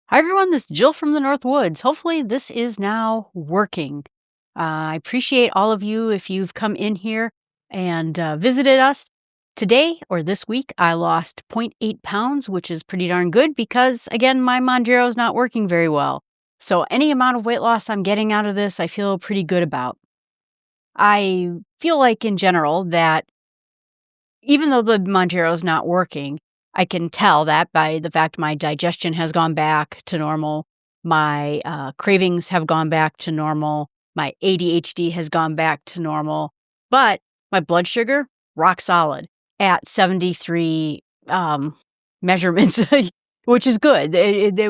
Hi, everyone. This is Jill from the North Woods. Hopefully, this is now working. I appreciate all of you if you've come in here and visited us. Today or this week, I lost 0.8 pounds, which is pretty darn good because, again, my Monjero is not working very well. So, any amount of weight loss I'm getting out of this, I feel pretty good about. I feel like, in general, that even though the Monjero is not working, I can tell that by the fact my digestion has gone back to normal, my cravings have gone back to normal, my ADHD has gone back to normal, but my blood sugar, rock solid at 73 measurements, which is good.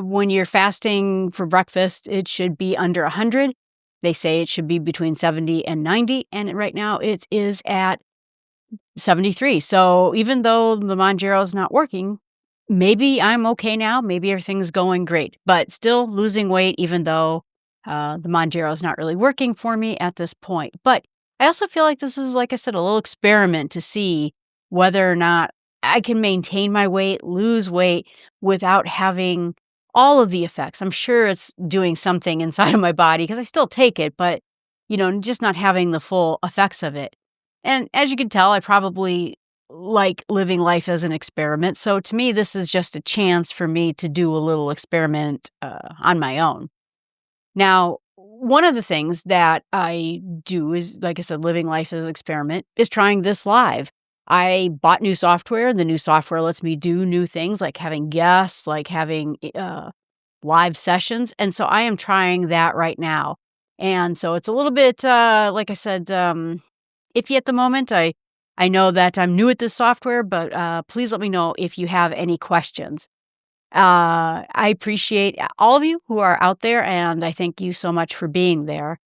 When you're fasting for breakfast, it should be under 100. They say it should be between 70 and 90, and right now it is at 73. So even though the Monjero is not working, maybe I'm okay now. Maybe everything's going great, but still losing weight, even though the Monjero is not really working for me at this point. But I also feel like this is, like I said, a little experiment to see whether or not I can maintain my weight, lose weight without having all of the effects. I'm sure it's doing something inside of my body because I still take it, but just not having the full effects of it. And as you can tell, I probably like living life as an experiment. So to me, this is just a chance for me to do a little experiment on my own. Now, one of the things that I do is, like I said, living life as an experiment is trying this live. I bought new software. The new software lets me do new things like having guests, like having live sessions. And so I am trying that right now. And so it's a little bit, like I said, iffy at the moment. I know that I'm new at this software, but please let me know if you have any questions. I appreciate all of you who are out there, and I thank you so much for being there.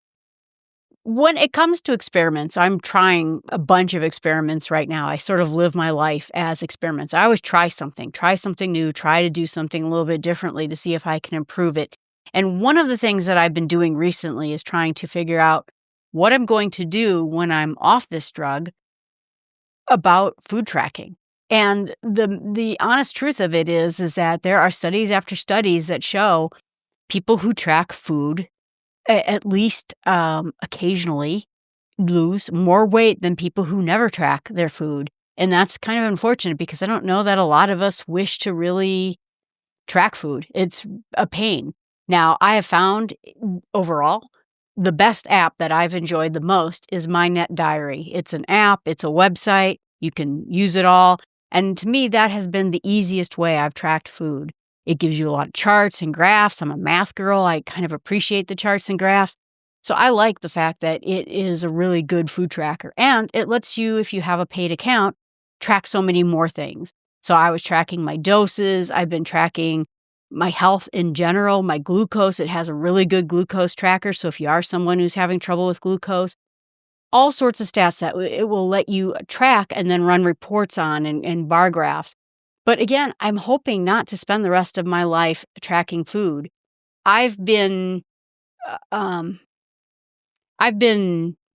When it comes to experiments, I'm trying a bunch of experiments right now. I sort of live my life as experiments. I always try something new, try to do something a little bit differently to see if I can improve it. And one of the things that I've been doing recently is trying to figure out what I'm going to do when I'm off this drug about food tracking. And the honest truth of it is that there are studies after studies that show people who track food at least occasionally lose more weight than people who never track their food. And that's kind of unfortunate because I don't know that a lot of us wish to really track food. It's a pain. Now, I have found overall the best app that I've enjoyed the most is My Net Diary. It's an app, it's a website, you can use it all. And to me, that has been the easiest way I've tracked food. It gives you a lot of charts and graphs. I'm a math girl. I kind of appreciate the charts and graphs. So I like the fact that it is a really good food tracker. And it lets you, if you have a paid account, track so many more things. So I was tracking my doses. I've been tracking my health in general, my glucose. It has a really good glucose tracker. So if you are someone who's having trouble with glucose, all sorts of stats that it will let you track and then run reports on and bar graphs. But again, I'm hoping not to spend the rest of my life tracking food. I've been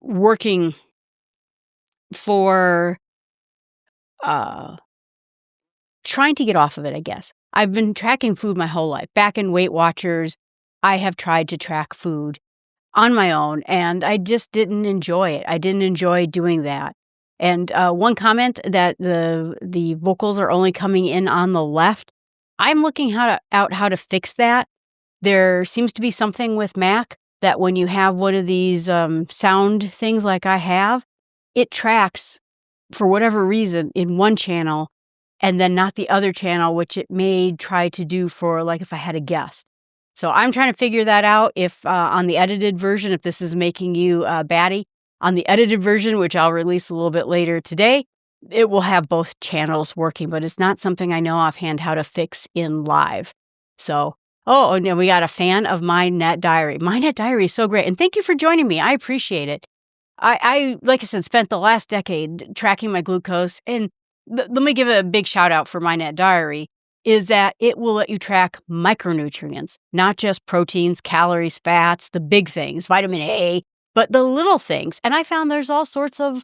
working for trying to get off of it, I guess. I've been tracking food my whole life. Back in Weight Watchers, I have tried to track food on my own, and I just didn't enjoy it. I didn't enjoy doing that. And one comment that the vocals are only coming in on the left. I'm looking out how to fix that. There seems to be something with Mac that when you have one of these sound things like I have, it tracks for whatever reason in one channel and then not the other channel, which it may try to do for like if I had a guest. So I'm trying to figure that out if on the edited version, if this is making you batty. On the edited version, which I'll release a little bit later today, it will have both channels working, but it's not something I know offhand how to fix in live. So, no, we got a fan of My Net Diary. My Net Diary is so great. And thank you for joining me. I appreciate it. I like I said, spent the last decade tracking my glucose. And let me give a big shout out for My Net Diary is that it will let you track micronutrients, not just proteins, calories, fats, the big things, vitamin A, but the little things. And I found there's all sorts of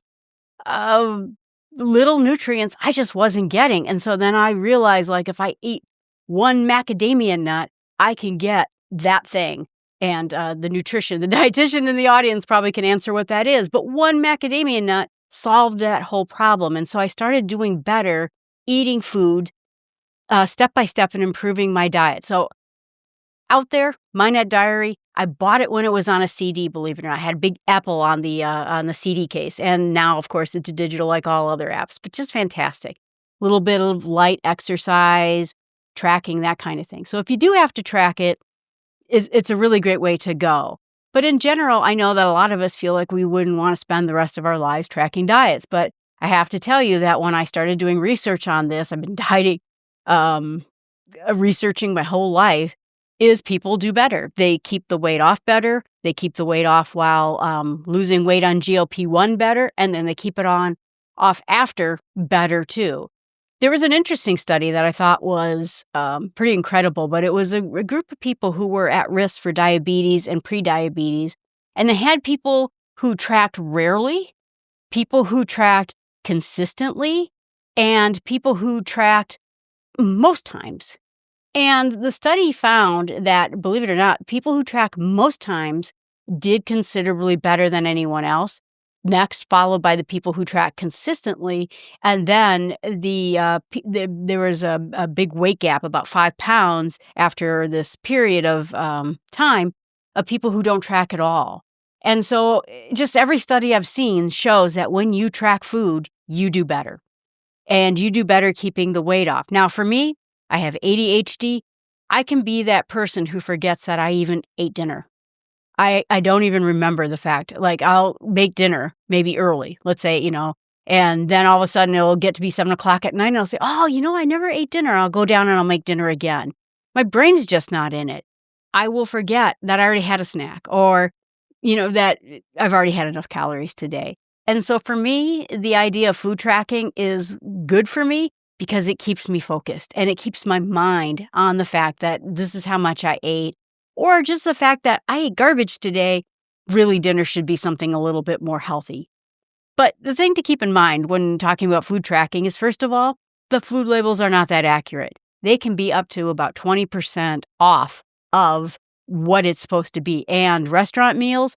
little nutrients I just wasn't getting. And so then I realized, like, if I eat one macadamia nut, I can get that thing. And the dietitian in the audience probably can answer what that is. But one macadamia nut solved that whole problem. And so I started doing better, eating food step by step and improving my diet. So out there, My Nut Diary, I bought it when it was on a CD, believe it or not. I had a big Apple on the CD case. And now, of course, it's digital like all other apps, but just fantastic. Little bit of light exercise, tracking, that kind of thing. So if you do have to track it, it's a really great way to go. But in general, I know that a lot of us feel like we wouldn't want to spend the rest of our lives tracking diets. But I have to tell you that when I started doing research on this, I've been dieting, researching my whole life, is people do better. They keep the weight off better. They keep the weight off while losing weight on GLP-1 better, and then they keep it off after better too. There was an interesting study that I thought was pretty incredible, but it was a group of people who were at risk for diabetes and prediabetes, and they had people who tracked rarely, people who tracked consistently, and people who tracked most times. And the study found that, believe it or not, people who track most times did considerably better than anyone else. Next, followed by the people who track consistently. And then there was a big weight gap, about 5 pounds after this period of time, of people who don't track at all. And so just every study I've seen shows that when you track food, you do better. And you do better keeping the weight off. Now, for me, I have ADHD. I can be that person who forgets that I even ate dinner. I don't even remember the fact. Like, I'll make dinner maybe early, let's say, and then all of a sudden it'll get to be 7 o'clock at night and I'll say, oh, I never ate dinner. I'll go down and I'll make dinner again. My brain's just not in it. I will forget that I already had a snack or, that I've already had enough calories today. And so for me, the idea of food tracking is good for me because it keeps me focused and it keeps my mind on the fact that this is how much I ate, or just the fact that I ate garbage today. Really, dinner should be something a little bit more healthy. But the thing to keep in mind when talking about food tracking is, first of all, the food labels are not that accurate. They can be up to about 20% off of what it's supposed to be. And restaurant meals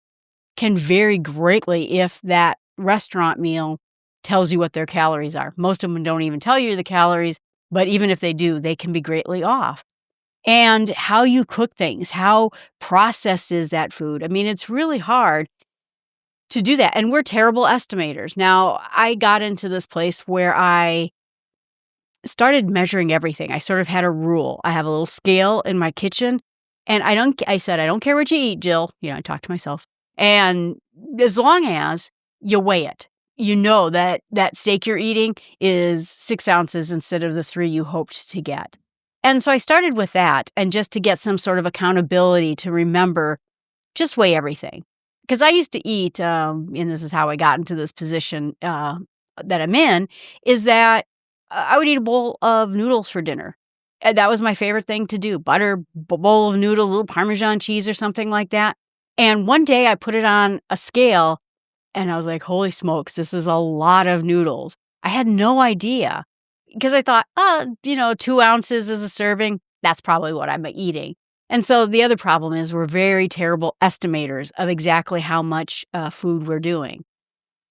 can vary greatly if that restaurant meal tells you what their calories are. Most of them don't even tell you the calories, but even if they do, they can be greatly off. And how you cook things, how processed is that food? I mean, it's really hard to do that. And we're terrible estimators. Now, I got into this place where I started measuring everything. I sort of had a rule. I have a little scale in my kitchen, and I said, I don't care what you eat, Jill. I talked to myself. And as long as you weigh it, you know that steak you're eating is 6 ounces instead of the 3 you hoped to get. And so I started with that, and just to get some sort of accountability to remember, just weigh everything. Because I used to eat, and this is how I got into this position that I'm in, is that I would eat a bowl of noodles for dinner. And that was my favorite thing to do. Butter, bowl of noodles, a little Parmesan cheese or something like that. And one day I put it on a scale, and I was like, holy smokes, this is a lot of noodles. I had no idea. Because I thought, 2 ounces is a serving. That's probably what I'm eating. And so the other problem is we're very terrible estimators of exactly how much food we're doing.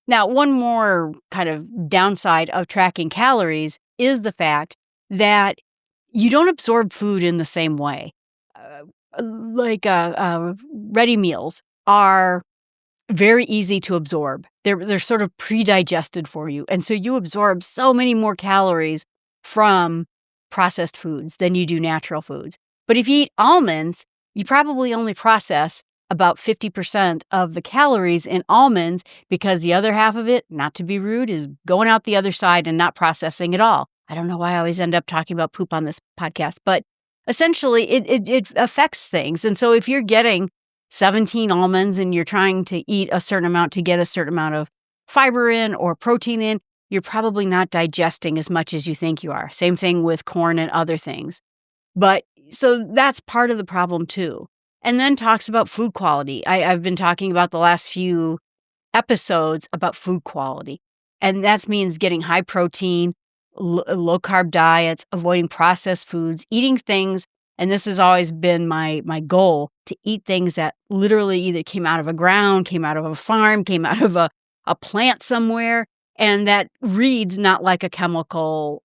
Now, one more kind of downside of tracking calories is the fact that you don't absorb food in the same way. Ready meals are very easy to absorb. They're sort of pre-digested for you. And so you absorb so many more calories from processed foods than you do natural foods. But if you eat almonds, you probably only process about 50% of the calories in almonds because the other half of it, not to be rude, is going out the other side and not processing at all. I don't know why I always end up talking about poop on this podcast, but essentially it affects things. And so if you're getting 17 almonds and you're trying to eat a certain amount to get a certain amount of fiber in or protein in, you're probably not digesting as much as you think you are. Same thing with corn and other things. But so that's part of the problem too. And then talks about food quality. I've been talking about the last few episodes about food quality. And that means getting high protein, low carb diets, avoiding processed foods, eating things And this has always been my goal, to eat things that literally either came out of a ground, came out of a farm, came out of a plant somewhere, and that reads not like a chemical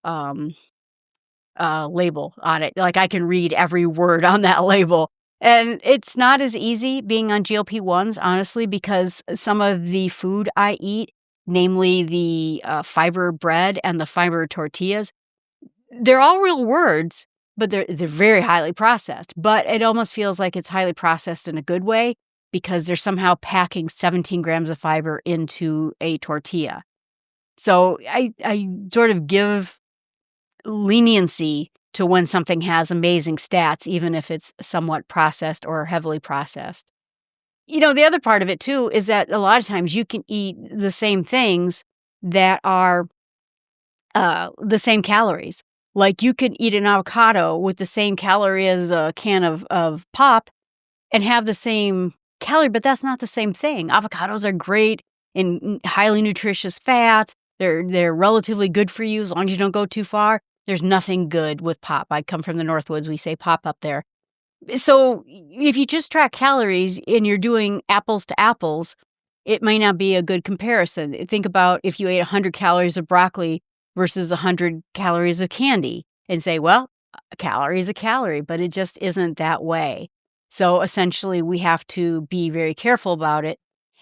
label on it. Like, I can read every word on that label. And it's not as easy being on GLP-1s, honestly, because some of the food I eat, namely the fiber bread and the fiber tortillas, they're all real words, but they're very highly processed. But it almost feels like it's highly processed in a good way, because they're somehow packing 17 grams of fiber into a tortilla. So I sort of give leniency to when something has amazing stats, even if it's somewhat processed or heavily processed. The other part of it too is that a lot of times you can eat the same things that are the same calories. Like, you could eat an avocado with the same calorie as a can of pop and have the same calorie, but that's not the same thing. Avocados are great in highly nutritious fats. They're relatively good for you as long as you don't go too far. There's nothing good with pop. I come from the Northwoods. We say pop up there. So if you just track calories and you're doing apples to apples, it might not be a good comparison. Think about if you ate 100 calories of broccoli versus 100 calories of candy and say, well, a calorie is a calorie, but it just isn't that way. So essentially, we have to be very careful about it.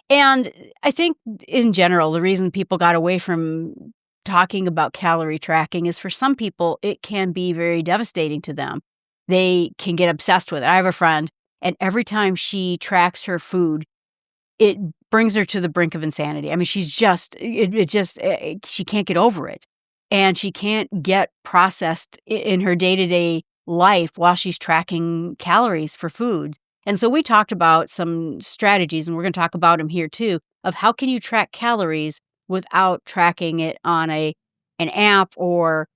And I think in general, the reason people got away from talking about calorie tracking is, for some people, it can be very devastating to them. They can get obsessed with it. I have a friend, and every time she tracks her food, it brings her to the brink of insanity. I mean, she's just, she can't get over it. And she can't get processed in her day-to-day life while she's tracking calories for foods. And so we talked about some strategies, and we're going to talk about them here too, of how can you track calories without tracking it on an app or,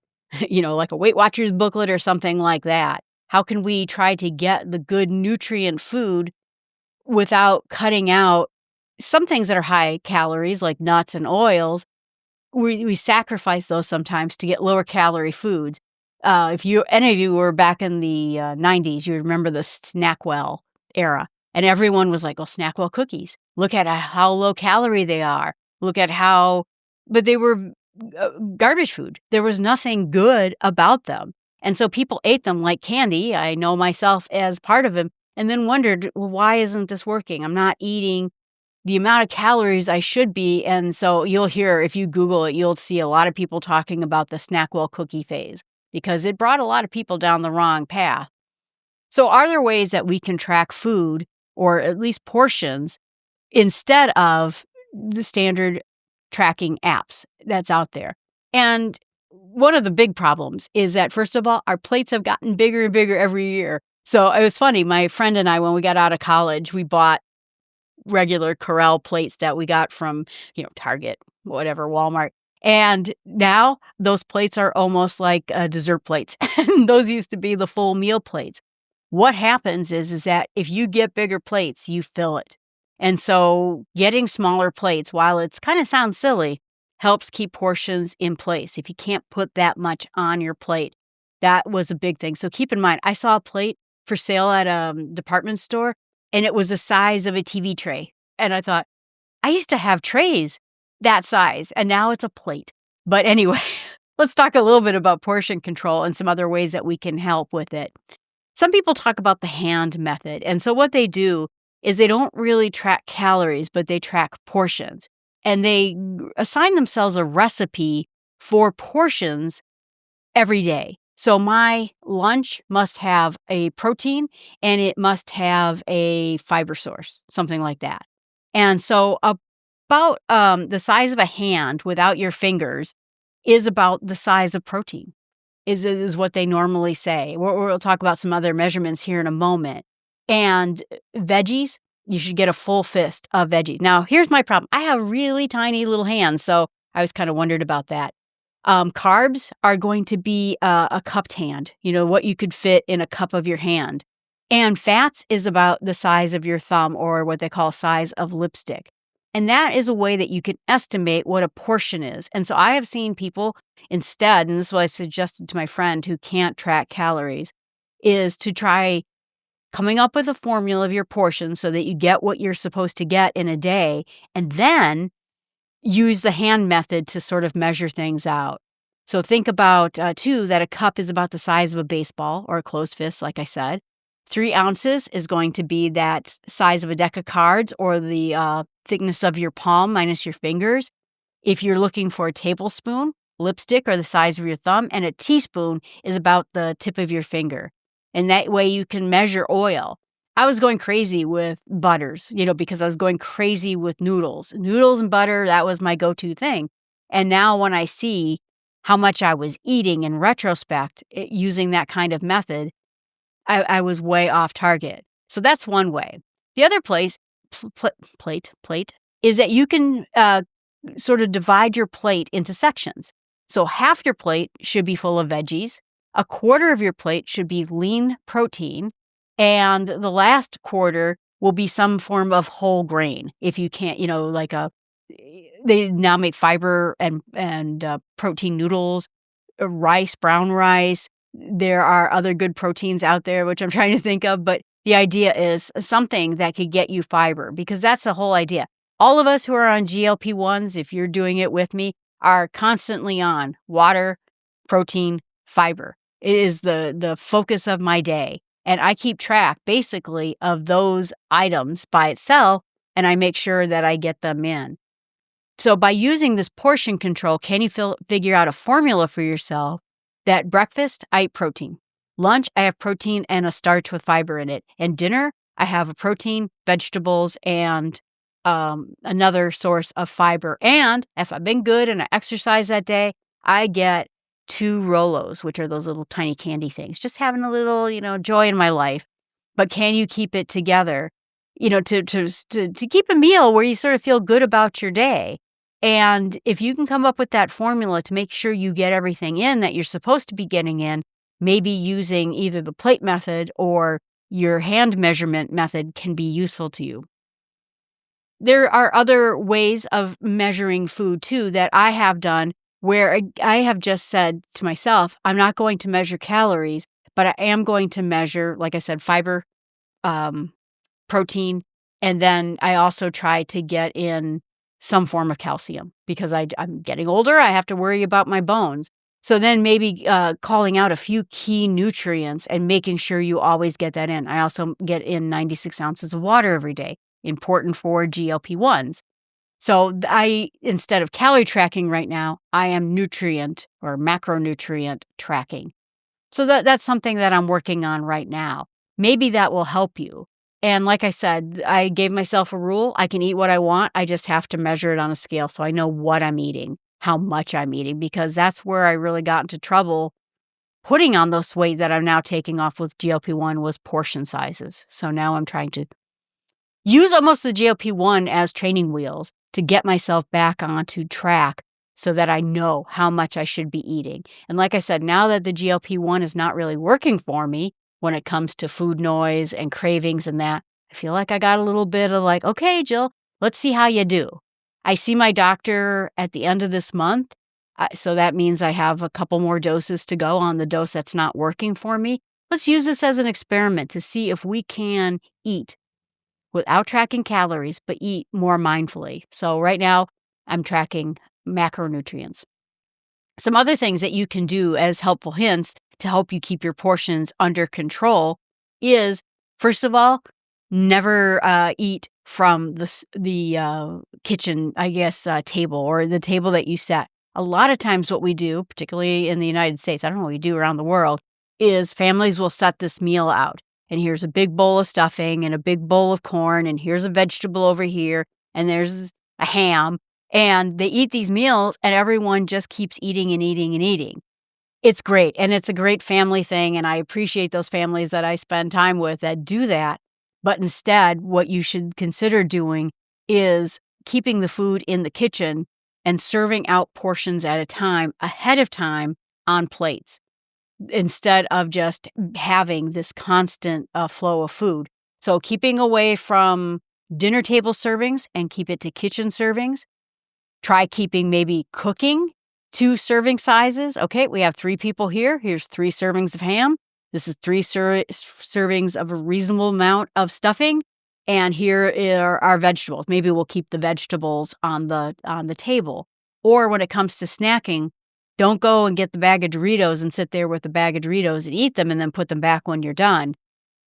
like a Weight Watchers booklet or something like that. How can we try to get the good nutrient food without cutting out some things that are high calories, like nuts and oils? We sacrifice those sometimes to get lower calorie foods. If any of you were back in the 90s, you remember the Snackwell era. And everyone was like, oh, Snackwell cookies. Look at how low calorie they are. Look at but they were garbage food. There was nothing good about them. And so people ate them like candy. I know myself as part of them, and then wondered, well, why isn't this working? I'm not eating the amount of calories I should be. And so you'll hear, if you Google it, you'll see a lot of people talking about the Snackwell cookie phase, because it brought a lot of people down the wrong path. So are there ways that we can track food, or at least portions, instead of the standard tracking apps that's out there? And one of the big problems is that, first of all, our plates have gotten bigger and bigger every year. So it was funny. My friend and I, when we got out of college, we bought regular Corel plates that we got from, Target, whatever, Walmart. And now those plates are almost like dessert plates. And those used to be the full meal plates. What happens is that if you get bigger plates, you fill it. And so getting smaller plates, while it's kind of sounds silly, helps keep portions in place. If you can't put that much on your plate, that was a big thing. So keep in mind, I saw a plate for sale at a department store, and it was the size of a TV tray. And I thought, I used to have trays that size, and now it's a plate. But anyway, let's talk a little bit about portion control and some other ways that we can help with it. Some people talk about the hand method. And so what they do is they don't really track calories, but they track portions. And they assign themselves a recipe for portions every day. So my lunch must have a protein and it must have a fiber source, something like that. And so about the size of a hand without your fingers is about the size of protein, is what they normally say. We'll talk about some other measurements here in a moment. And veggies, you should get a full fist of veggies. Now, here's my problem. I have really tiny little hands, so I was kind of wondered about that. Carbs are going to be a cupped hand, what you could fit in a cup of your hand. And fats is about the size of your thumb, or what they call size of lipstick. And that is a way that you can estimate what a portion is. And so I have seen people instead, and this is what I suggested to my friend who can't track calories, is to try coming up with a formula of your portions so that you get what you're supposed to get in a day, and then use the hand method to sort of measure things out. So think about, too, that a cup is about the size of a baseball or a closed fist, like I said. 3 ounces is going to be that size of a deck of cards or the thickness of your palm minus your fingers. If you're looking for a tablespoon, lipstick or the size of your thumb, and a teaspoon is about the tip of your finger. And that way you can measure oil. I was going crazy with butters, because I was going crazy with noodles. Noodles and butter, that was my go-to thing. And now when I see how much I was eating in retrospect using that kind of method, I was way off target. So that's one way. The other plate is that you can sort of divide your plate into sections. So half your plate should be full of veggies. A quarter of your plate should be lean protein. And the last quarter will be some form of whole grain. If you can't, they now make fiber and protein noodles, rice, brown rice. There are other good proteins out there, which I'm trying to think of. But the idea is something that could get you fiber, because that's the whole idea. All of us who are on GLP-1s, if you're doing it with me, are constantly on water, protein, fiber. It is the focus of my day. And I keep track, basically, of those items by itself, and I make sure that I get them in. So by using this portion control, can you figure out a formula for yourself that breakfast, I eat protein. Lunch, I have protein and a starch with fiber in it. And dinner, I have a protein, vegetables, and another source of fiber. And if I've been good and I exercise that day, I get 2 Rolos, which are those little tiny candy things. Just having a little, joy in my life. But can you keep it together, to keep a meal where you sort of feel good about your day? And if you can come up with that formula to make sure you get everything in that you're supposed to be getting in, maybe using either the plate method or your hand measurement method can be useful to you. There are other ways of measuring food, too, that I have done where I have just said to myself, I'm not going to measure calories, but I am going to measure, like I said, fiber, protein, and then I also try to get in some form of calcium because I'm getting older. I have to worry about my bones. So then maybe calling out a few key nutrients and making sure you always get that in. I also get in 96 ounces of water every day, important for GLP-1s. So instead of calorie tracking right now, I am nutrient or macronutrient tracking. So that's something that I'm working on right now. Maybe that will help you. And like I said, I gave myself a rule. I can eat what I want. I just have to measure it on a scale so I know what I'm eating, how much I'm eating, because that's where I really got into trouble putting on those weight that I'm now taking off with GLP-1 was portion sizes. So now I'm trying to use almost the GLP-1 as training wheels to get myself back onto track so that I know how much I should be eating. And like I said, now that the GLP-1 is not really working for me when it comes to food noise and cravings and that, I feel like I got a little bit of like, okay, Jill, let's see how you do. I see my doctor at the end of this month. So that means I have a couple more doses to go on the dose that's not working for me. Let's use this as an experiment to see if we can eat without tracking calories, but eat more mindfully. So right now, I'm tracking macronutrients. Some other things that you can do as helpful hints to help you keep your portions under control is, first of all, never eat from the kitchen, table or the table that you set. A lot of times what we do, particularly in the United States, I don't know what we do around the world, is families will set this meal out. And here's a big bowl of stuffing and a big bowl of corn, and here's a vegetable over here, and there's a ham. And they eat these meals, and everyone just keeps eating and eating and eating. It's great, and it's a great family thing, and I appreciate those families that I spend time with that do that. But instead, what you should consider doing is keeping the food in the kitchen and serving out portions at a time, ahead of time, on plates, instead of just having this constant flow of food. So keeping away from dinner table servings and keep it to kitchen servings. Try keeping maybe cooking 2 serving sizes. Okay, we have 3 people here. Here's 3 servings of ham. This is 3 servings of a reasonable amount of stuffing, and here are our vegetables. Maybe we'll keep the vegetables on the table. Or when it comes to snacking, don't go and get the bag of Doritos and sit there with the bag of Doritos and eat them and then put them back when you're done.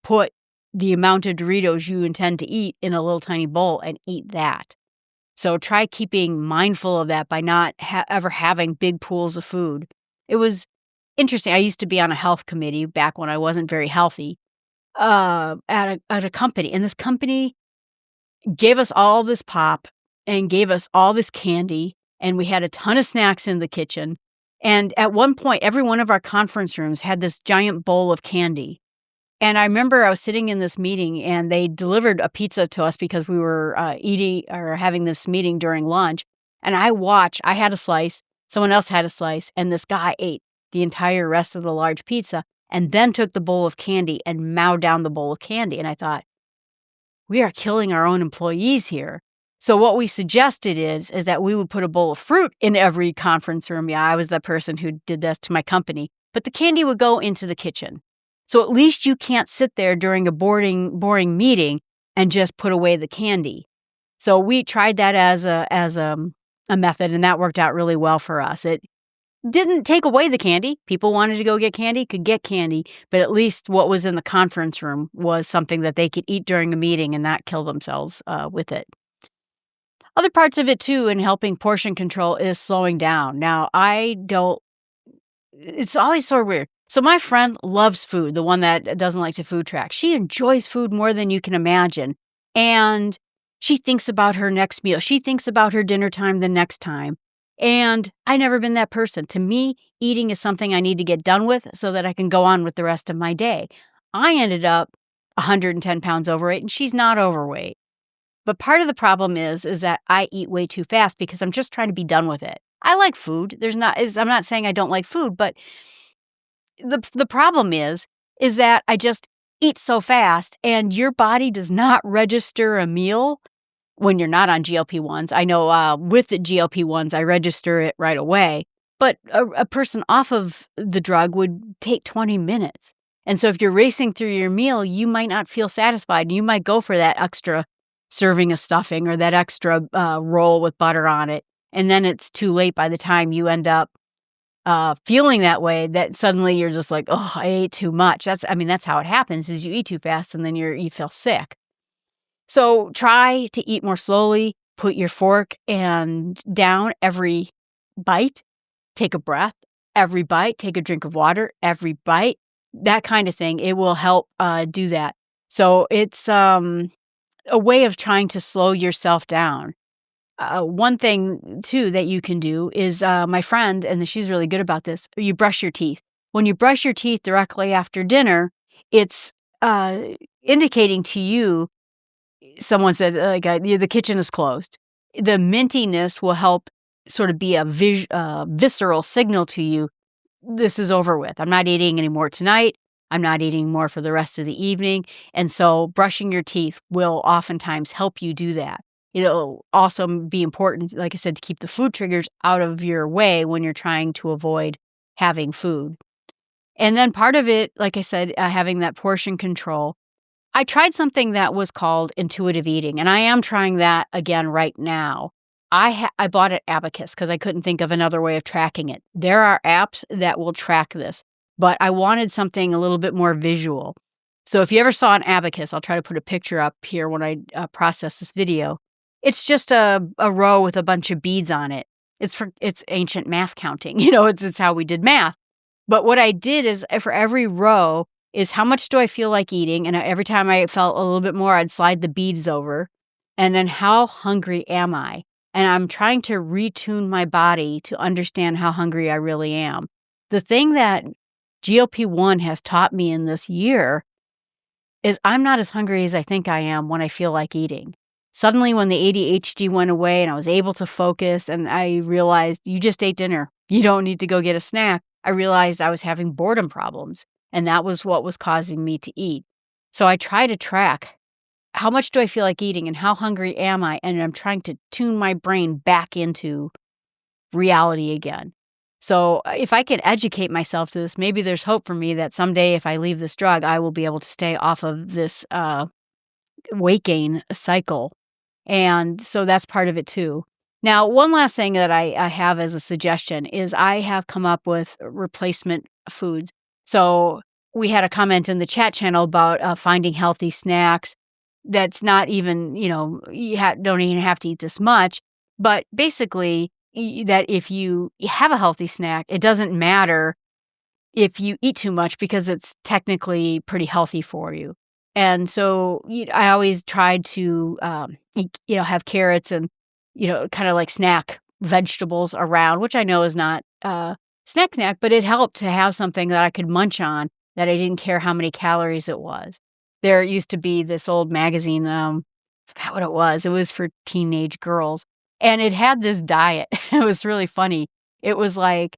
Put the amount of Doritos you intend to eat in a little tiny bowl and eat that. So try keeping mindful of that by not ever having big pools of food. It was interesting. I used to be on a health committee back when I wasn't very healthy at a company. And this company gave us all this pop and gave us all this candy. And we had a ton of snacks in the kitchen. And at one point, every one of our conference rooms had this giant bowl of candy. And I remember I was sitting in this meeting and they delivered a pizza to us because we were eating or having this meeting during lunch. And I had a slice, someone else had a slice, and this guy ate the entire rest of the large pizza and then took the bowl of candy and mowed down the bowl of candy. And I thought, we are killing our own employees here. So what we suggested is that we would put a bowl of fruit in every conference room. Yeah, I was the person who did this to my company. But the candy would go into the kitchen. So at least you can't sit there during a boring meeting and just put away the candy. So we tried that as a method, and that worked out really well for us. It didn't take away the candy. People wanted to go get candy, could get candy, but at least what was in the conference room was something that they could eat during a meeting and not kill themselves with it. Other parts of it, too, in helping portion control is slowing down. Now, it's always so weird. So my friend loves food, the one that doesn't like to food track. She enjoys food more than you can imagine. And she thinks about her next meal. She thinks about her dinner time the next time. And I've never been that person. To me, eating is something I need to get done with so that I can go on with the rest of my day. I ended up 110 pounds overweight, and she's not overweight. But part of the problem is that I eat way too fast because I'm just trying to be done with it. I like food. I'm not saying I don't like food, but the problem is that I just eat so fast and your body does not register a meal when you're not on GLP-1s. I know with the GLP-1s, I register it right away, but a person off of the drug would take 20 minutes. And so if you're racing through your meal, you might not feel satisfied. You might go for that extra serving of stuffing or that extra roll with butter on it. And then it's too late by the time you end up feeling that way, that suddenly you're just like, oh, I ate too much. That's how it happens is you eat too fast and then you feel sick. So try to eat more slowly, put your fork down every bite, take a breath, every bite, take a drink of water, every bite, that kind of thing. It will help do that. So it's a way of trying to slow yourself down. One thing, too, that you can do is my friend, and she's really good about this, you brush your teeth. When you brush your teeth directly after dinner, it's indicating to you, someone said, the kitchen is closed. The mintiness will help sort of be a visceral signal to you, this is over with. I'm not eating anymore tonight. I'm not eating more for the rest of the evening. And so brushing your teeth will oftentimes help you do that. It'll also be important, like I said, to keep the food triggers out of your way when you're trying to avoid having food. And then part of it, like I said, having that portion control. I tried something that was called intuitive eating, and I am trying that again right now. I bought it Abacus because I couldn't think of another way of tracking it. There are apps that will track this, but I wanted something a little bit more visual. So if you ever saw an Abacus, I'll try to put a picture up here when I process this video. It's just a row with a bunch of beads on it. It's ancient math counting. It's how we did math. But what I did is for every row is how much do I feel like eating? And every time I felt a little bit more, I'd slide the beads over. And then how hungry am I? And I'm trying to retune my body to understand how hungry I really am. The thing that GLP-1 has taught me in this year is I'm not as hungry as I think I am when I feel like eating. Suddenly, when the ADHD went away and I was able to focus and I realized you just ate dinner, you don't need to go get a snack, I realized I was having boredom problems, and that was what was causing me to eat. So I try to track how much do I feel like eating and how hungry am I, and I'm trying to tune my brain back into reality again. So if I can educate myself to this, maybe there's hope for me that someday if I leave this drug, I will be able to stay off of this weight gain cycle. And so that's part of it too. Now, one last thing that I have as a suggestion is I have come up with replacement foods. So we had a comment in the chat channel about finding healthy snacks. That's not even, don't even have to eat this much. But basically, that if you have a healthy snack, it doesn't matter if you eat too much because it's technically pretty healthy for you. And so I always tried to, have carrots and, kind of like snack vegetables around, which I know is not snack, but it helped to have something that I could munch on that I didn't care how many calories it was. There used to be this old magazine, forgot what it was. It was for teenage girls. And it had this diet. It was really funny. It was like,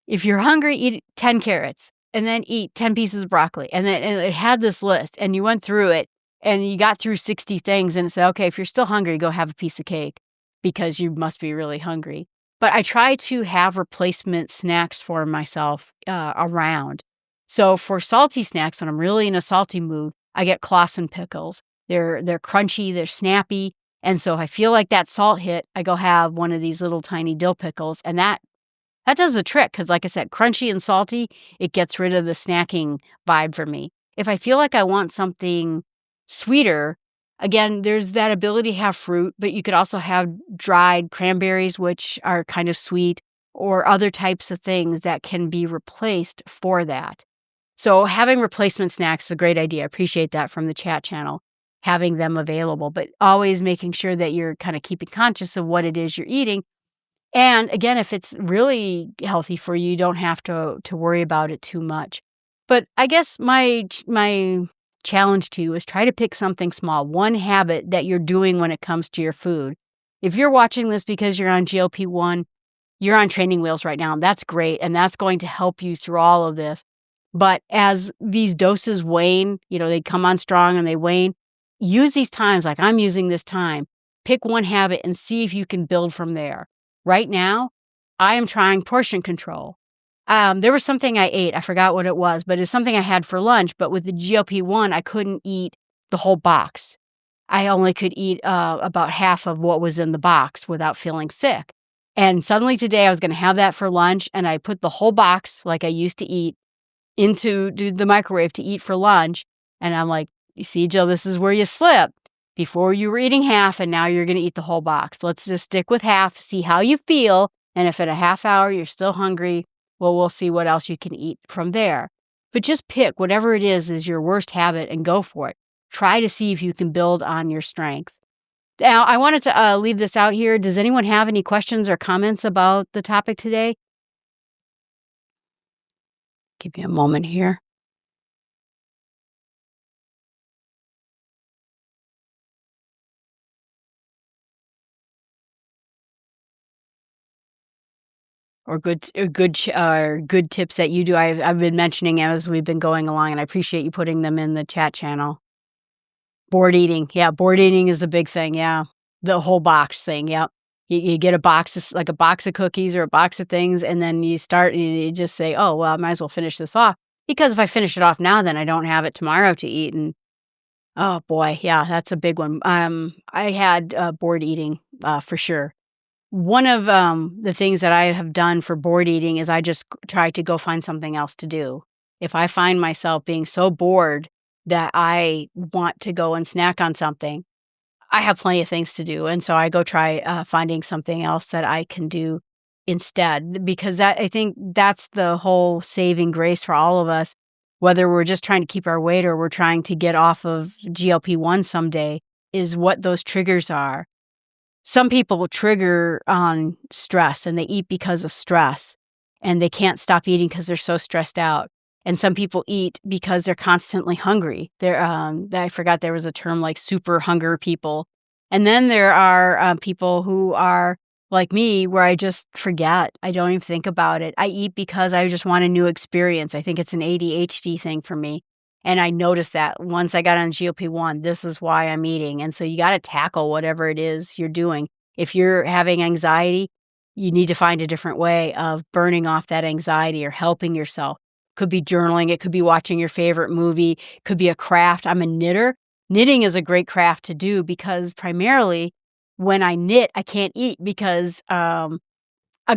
if you're hungry, eat 10 carrots and then eat 10 pieces of broccoli. And it had this list and you went through it and you got through 60 things and it said, okay, if you're still hungry, go have a piece of cake because you must be really hungry. But I try to have replacement snacks for myself around. So for salty snacks, when I'm really in a salty mood, I get Claussen pickles. They're crunchy, they're snappy. And so if I feel like that salt hit, I go have one of these little tiny dill pickles. And that does the trick because, like I said, crunchy and salty, it gets rid of the snacking vibe for me. If I feel like I want something sweeter, again, there's that ability to have fruit, but you could also have dried cranberries, which are kind of sweet, or other types of things that can be replaced for that. So having replacement snacks is a great idea. I appreciate that from the chat channel, having them available, but always making sure that you're kind of keeping conscious of what it is you're eating. And again, if it's really healthy for you, you don't have to worry about it too much. But I guess my challenge to you is try to pick something small, one habit that you're doing when it comes to your food. If you're watching this because you're on GLP-1, you're on training wheels right now. That's great, and that's going to help you through all of this. But as these doses wane, they come on strong and they wane, use these times like I'm using this time. Pick one habit and see if you can build from there. Right now, I am trying portion control. There was something I ate. I forgot what it was, but it's something I had for lunch. But with the GLP-1, I couldn't eat the whole box. I only could eat about half of what was in the box without feeling sick. And suddenly today I was going to have that for lunch, and I put the whole box like I used to eat into the microwave to eat for lunch. And I'm like, you see, Jill, this is where you slip. Before you were eating half, and now you're going to eat the whole box. Let's just stick with half, see how you feel. And if in a half hour you're still hungry, well, we'll see what else you can eat from there. But just pick whatever it is your worst habit and go for it. Try to see if you can build on your strength. Now, I wanted to leave this out here. Does anyone have any questions or comments about the topic today? Give me a moment here. Or good tips that you do. I've been mentioning as we've been going along, and I appreciate you putting them in the chat channel. Board eating. Yeah, board eating is a big thing, yeah. The whole box thing, yep. You get a box, like a box of cookies or a box of things, and then you start and you just say, "Oh, well, I might as well finish this off." Because if I finish it off now, then I don't have it tomorrow to eat, and oh boy, yeah, that's a big one. I had board eating for sure. One of the things that I have done for board eating is I just try to go find something else to do. If I find myself being so bored that I want to go and snack on something, I have plenty of things to do. And so I go try finding something else that I can do instead, because I think that's the whole saving grace for all of us, whether we're just trying to keep our weight or we're trying to get off of GLP-1 someday, is what those triggers are. Some people will trigger on stress and they eat because of stress and they can't stop eating because they're so stressed out. And some people eat because they're constantly hungry. I forgot there was a term like super hunger people. And then there are people who are like me, where I just forget. I don't even think about it. I eat because I just want a new experience. I think it's an ADHD thing for me. And I noticed that once I got on GLP-1, this is why I'm eating. And so you got to tackle whatever it is you're doing. If you're having anxiety, you need to find a different way of burning off that anxiety or helping yourself. Could be journaling, it could be watching your favorite movie, could be a craft. I'm a knitter. Knitting is a great craft to do because primarily when I knit, I can't eat because I'll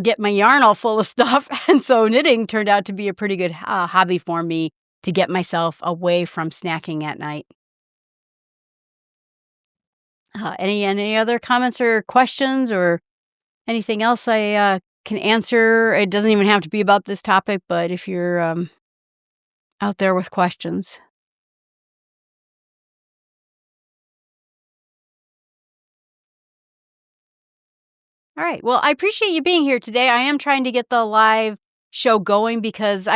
get my yarn all full of stuff. And so knitting turned out to be a pretty good hobby for me to get myself away from snacking at night. Any other comments or questions or anything else I can answer? It doesn't even have to be about this topic, but if you're out there with questions. All right. Well, I appreciate you being here today. I am trying to get the live show going because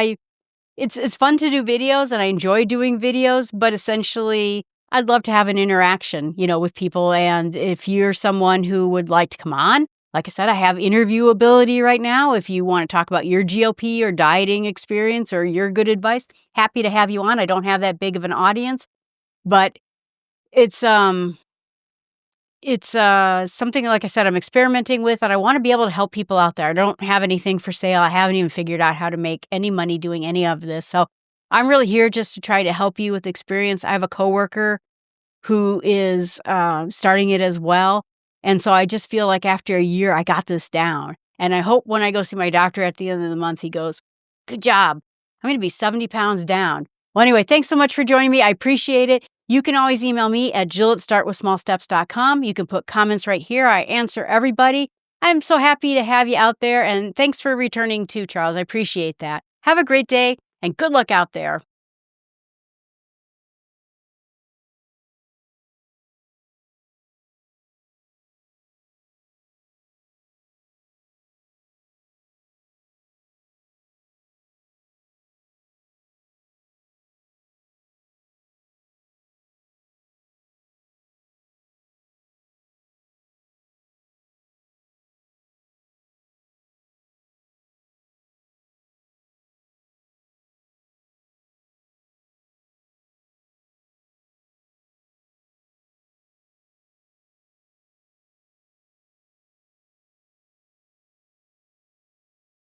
it's fun to do videos and I enjoy doing videos, but essentially I'd love to have an interaction, with people. And if you're someone who would like to come on, like I said, I have interview ability right now. If you want to talk about your GLP or dieting experience or your good advice, happy to have you on. I don't have that big of an audience, but it's something, like I said, I'm experimenting with, and I wanna be able to help people out there. I don't have anything for sale. I haven't even figured out how to make any money doing any of this, so I'm really here just to try to help you with experience. I have a coworker who is, starting it as well, and so I just feel like after a year, I got this down, and I hope when I go see my doctor at the end of the month, he goes, "Good job. I'm gonna be 70 pounds down." Well, anyway, thanks so much for joining me. I appreciate it. You can always email me at jill@startwithsmallsteps.com. You can put comments right here. I answer everybody. I'm so happy to have you out there, and thanks for returning too, Charles. I appreciate that. Have a great day, and good luck out there.